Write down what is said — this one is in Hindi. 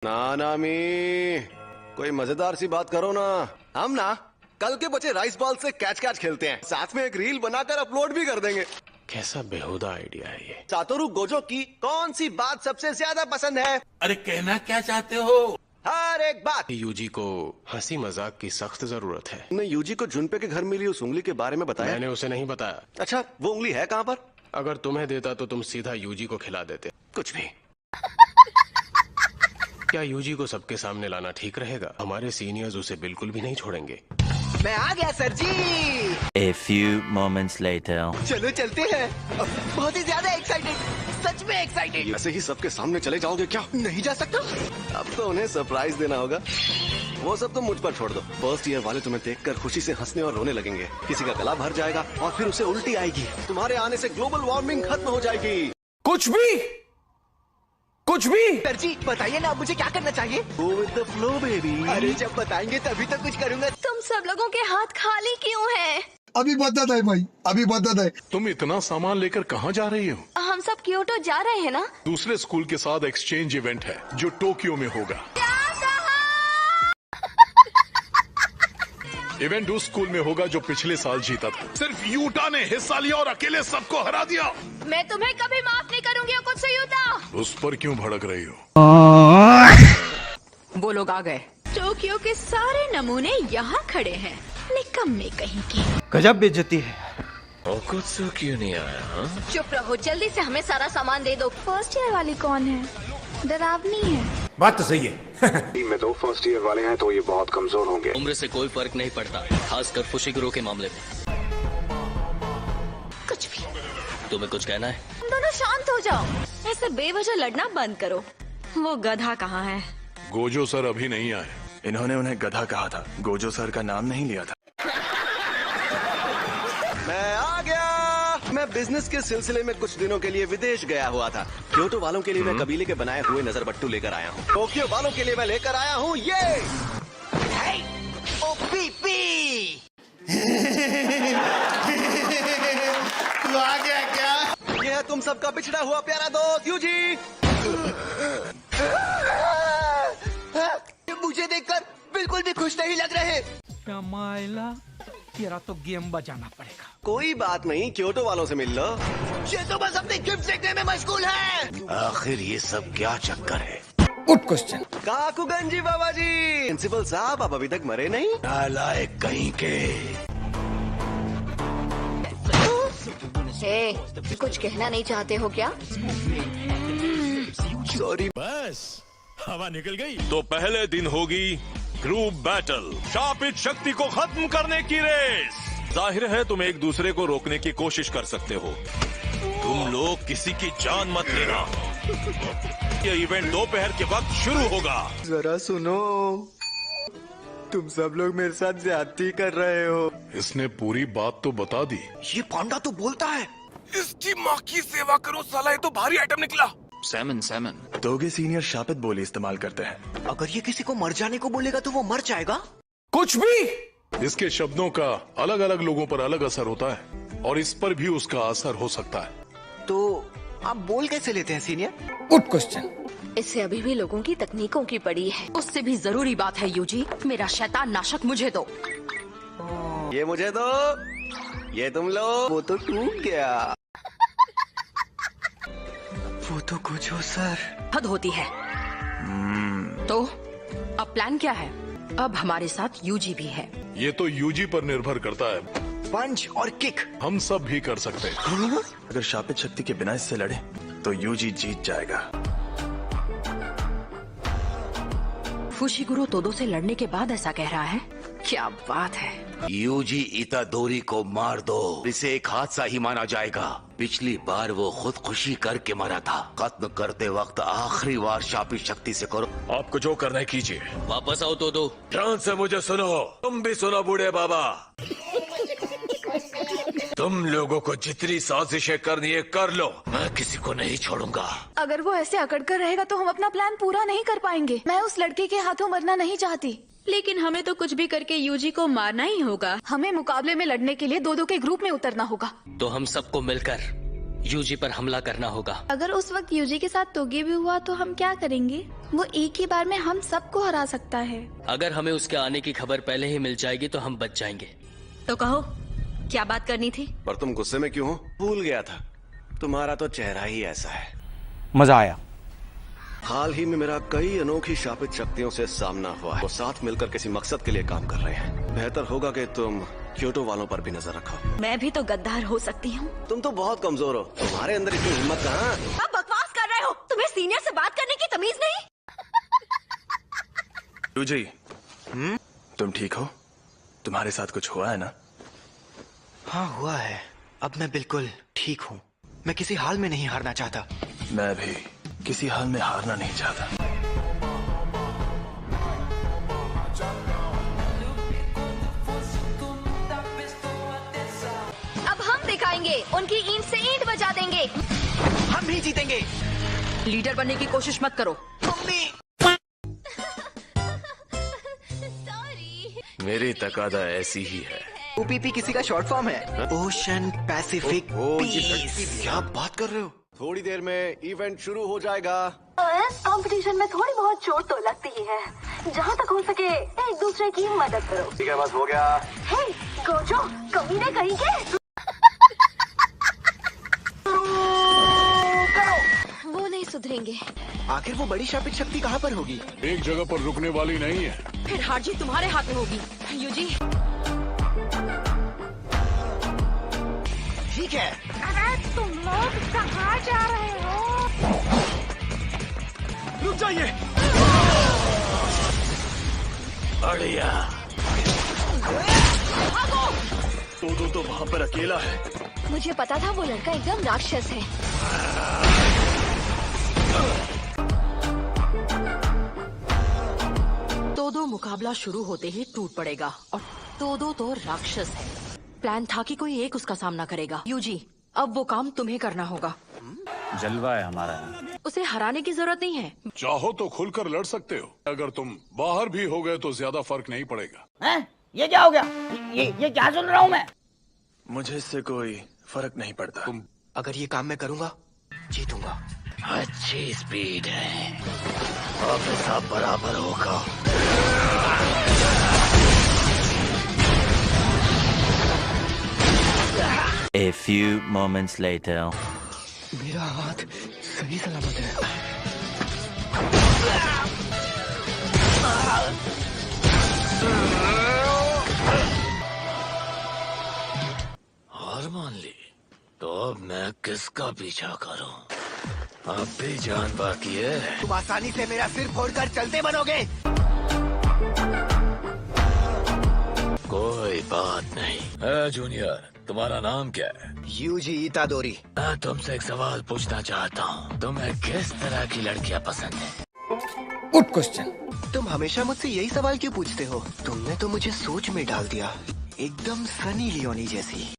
ना नामी, कोई मजेदार सी बात करो ना। हम ना कल के बचे राइस बॉल से कैच कैच खेलते हैं, साथ में एक रील बनाकर अपलोड भी कर देंगे। कैसा बेहुदा आइडिया है ये। सातोरू गोजो की कौन सी बात सबसे ज्यादा पसंद है? अरे कहना क्या चाहते हो? हर एक बात। यूजी को हंसी मजाक की सख्त जरूरत है। तुमने यूजी को जुनपे के घर मिली उस उंगली के बारे में बताया? मैंने उसे नहीं बताया। अच्छा, वो उंगली है कहाँ पर? अगर तुम्हें देता तो तुम सीधा यूजी को खिला देते। कुछ भी। क्या यूजी को सबके सामने लाना ठीक रहेगा? हमारे सीनियर्स उसे बिल्कुल भी नहीं छोड़ेंगे। मैं आ गया sir ji. A few moments later. चलो चलते हैं। बहुत ही ज्यादा एक्साइटेड, सच में एक्साइटेड। ऐसे ही सबके सामने चले जाओगे क्या? नहीं जा सकता। अब तो उन्हें सरप्राइज देना होगा। वो सब तो मुझ पर छोड़ दो। फर्स्ट ईयर वाले तुम्हें देखकर खुशी से हंसने और रोने लगेंगे। किसी का गला भर जाएगा और फिर उसे उल्टी आएगी। तुम्हारे आने से ग्लोबल वार्मिंग खत्म हो जाएगी। कुछ भी सर जी बताइए ना, मुझे क्या करना चाहिए? Go with the flow, baby। अरे जब बताएंगे तभी तो कुछ करूँगा। तुम सब लोगों के हाथ खाली क्यों हैं? अभी बता है भाई, अभी बता है। तुम इतना सामान लेकर कहाँ जा रही हो? हम सब क्योटो जा रहे हैं ना। दूसरे स्कूल के साथ एक्सचेंज इवेंट है जो टोक्यो में होगा। इवेंट उस स्कूल में होगा जो पिछले साल जीता था। सिर्फ यूटा ने हिस्सा लिया और अकेले सबको हरा दिया। मैं तुम्हें कभी माफ नहीं करूंगी कुछ यूटा। उस पर क्यों भड़क रही हो? वो लोग आ गए। टोक्यो के सारे नमूने यहाँ खड़े हैं, निकम्मे कहीं के। गजब बेइज्जती है। ओकुत्सु क्यों नहीं आया? हाँ? चुप रहो, जल्दी से हमें सारा सामान दे दो। फर्स्ट ईयर वाली कौन है? डरावनी है। बात तो सही है। टीम में 2 फर्स्ट ईयर वाले हैं तो ये बहुत कमजोर होंगे। उम्र से कोई फर्क नहीं पड़ता, खासकर फुशिगुरो के मामले में। कुछ भी। तुम्हें कुछ कहना है? तुम दोनों शांत हो जाओ, ऐसे बेवजह लड़ना बंद करो। वो गधा कहाँ है? गोजो सर अभी नहीं आए। इन्होंने उन्हें गधा कहा था, गोजो सर का नाम नहीं लिया था। मैं आ गया। मैं बिजनेस के सिलसिले में कुछ दिनों के लिए विदेश गया हुआ था। क्योटो वालों के लिए मैं कबीले के बनाए हुए नजरबट्टू लेकर आया हूँ। टोक्यो वालों के लिए मैं लेकर आया हूँ ये OPP। तू आ गया क्या? ये है तुम सबका बिछड़ा हुआ प्यारा दोस्त यूजी। मुझे देखकर बिल्कुल भी खुश नहीं लग रहे। तेरा तो गेम बजाना पड़ेगा। कोई बात नहीं, क्योटो वालों से मिल लो। ये तो बस अपने गिफ्ट देखने में मशगूल है। आखिर ये सब क्या चक्कर है? Good question. काकुगंजी बाबा जी। प्रिंसिपल साहब आप अभी तक मरे नहीं? नालायक कहीं के। कुछ कहना नहीं चाहते हो क्या? सॉरी। बस हवा निकल गई। तो पहले दिन होगी ग्रुप बैटल, शापित शक्ति को खत्म करने की रेस। जाहिर है तुम एक दूसरे को रोकने की कोशिश कर सकते हो। तुम लोग किसी की जान मत लेना। ये इवेंट दोपहर के वक्त शुरू होगा। जरा सुनो, तुम सब लोग मेरे साथ ज्यादती कर रहे हो। इसने पूरी बात तो बता दी। ये पांडा तो बोलता है। इसकी माँ की सेवा करो साला, ये तो भारी आइटम निकला। सैमन दोगे सीनियर शापित बोली इस्तेमाल करते हैं। अगर ये किसी को मर जाने को बोलेगा तो वो मर जाएगा। कुछ भी। इसके शब्दों का अलग अलग लोगों पर अलग असर होता है और इस पर भी उसका असर हो सकता है। तो आप बोल कैसे लेते हैं सीनियर? Good question. इससे अभी भी लोगों की तकनीकों की पड़ी है। उससे भी जरूरी बात है यूजी, मेरा शैतान नाशक मुझे दो। ये मुझे दो, ये तुम लो। वो तो टूट गया। वो तो कुछ हो सर। हद होती है। तो अब प्लान क्या है? अब हमारे साथ यूजी भी है। ये तो यूजी पर निर्भर करता है। पंच और किक हम सब भी कर सकते हैं। अगर शापित शक्ति के बिना इससे लड़े तो यूजी जीत जाएगा। फुशिगुरो तोदो से लड़ने के बाद ऐसा कह रहा है, क्या बात है। यूजी इतादोरी को मार दो, इसे एक हादसा ही माना जाएगा। पिछली बार वो खुदकुशी करके मरा था। खत्म करते वक्त आखिरी बार शापित शक्ति से करो। आपको जो करना है कीजिए। वापस आओ तो दो। ध्यान से मुझे सुनो, तुम भी सुनो बूढ़े बाबा। तुम लोगों को जितनी साजिशें करनी है कर लो, मैं किसी को नहीं छोड़ूंगा। अगर वो ऐसे अकड़ कर रहेगा तो हम अपना प्लान पूरा नहीं कर पाएंगे। मैं उस लड़के के हाथों मरना नहीं चाहती। लेकिन हमें तो कुछ भी करके यूजी को मारना ही होगा। हमें मुकाबले में लड़ने के लिए दो के ग्रुप में उतरना होगा। तो हम सबको मिलकर यूजी पर हमला करना होगा। अगर उस वक्त यूजी के साथ तोगे भी हुआ तो हम क्या करेंगे? वो एक ही बार में हम सबको हरा सकता है। अगर हमें उसके आने की खबर पहले ही मिल जाएगी तो हम बच जाएंगे। तो कहो, क्या बात करनी थी? पर तुम गुस्से में क्यों हो? भूल गया था, तुम्हारा तो चेहरा ही ऐसा है। मजा आया। हाल ही में मेरा कई अनोखी शापित शक्तियों से सामना हुआ है। वो साथ मिलकर किसी मकसद के लिए काम कर रहे हैं। बेहतर होगा कि तुम क्योटो वालों पर भी नजर रखो। मैं भी तो गद्दार हो सकती हूँ। तुम तो बहुत कमजोर हो, तुम्हारे अंदर इतनी हिम्मत कहाँ? आप बकवास कर रहे हो। तुम्हें सीनियर से बात करने की तमीज नहीं? यूजी, तुम ठीक हो? तुम्हारे साथ कुछ हुआ है ना? हाँ हुआ है। अब मैं बिल्कुल ठीक हूँ। मैं किसी हाल में नहीं हारना चाहता। मैं भी किसी हाल में हारना नहीं चाहता। अब हम दिखाएंगे, उनकी ईंट से ईंट बजा देंगे। हम भी जीतेंगे। लीडर बनने की कोशिश मत करो। मेरी तकादा ऐसी ही है। ओपीपी किसी का शॉर्ट फॉर्म है। Ocean Pacific peace. क्या बात कर रहे हो? थोड़ी देर में इवेंट शुरू हो जाएगा। कंपटीशन में थोड़ी बहुत चोट तो लगती ही है। जहाँ तक हो सके एक दूसरे की मदद करो। ठीक है, बस हो गया। हे गोजो, कमीने कहीं के। वो नहीं सुधरेंगे। आखिर वो बड़ी शापित शक्ति कहाँ पर होगी? एक जगह पर रुकने वाली नहीं है। फिर हार जीत तुम्हारे हाथ में होगी। यूजी, ठीक है। अरे तुम लोग कहाँ जा रहे हो? रुक जाइए। बढ़िया। तो वहाँ पर अकेला है। मुझे पता था वो लड़का एकदम राक्षस है। तोदो मुकाबला शुरू होते ही टूट पड़ेगा और तोदो तो राक्षस है। प्लान था कि कोई एक उसका सामना करेगा। यूजी, अब वो काम तुम्हें करना होगा। जलवा है हमारा। उसे हराने की जरूरत नहीं है। चाहो तो खुलकर लड़ सकते हो। अगर तुम बाहर भी हो गए तो ज्यादा फर्क नहीं पड़ेगा। हैं? ये क्या हो गया? ये क्या सुन रहा हूँ मैं? मुझे इससे कोई फर्क नहीं पड़ता। अगर ये काम मैं करूँगा, जीतूंगा। अच्छी स्पीड है। अब सब बराबर होगा। A few moments later. मेरा हाथ सही सलामत है। हार मान ली तो अब मैं किसका पीछा करूं? अब भी जान बाकी है। तुम आसानी से मेरा सिर फोड़कर चलते बनोगे। कोई बात नहीं। जूनियर, तुम्हारा नाम क्या है? यूजी इतादोरी। मैं तुमसे एक सवाल पूछना चाहता हूँ। तुम्हें किस तरह की लड़कियाँ पसंद है? Good question. तुम हमेशा मुझसे यही सवाल क्यों पूछते हो? तुमने तो मुझे सोच में डाल दिया, एकदम सनी लियोनी जैसी।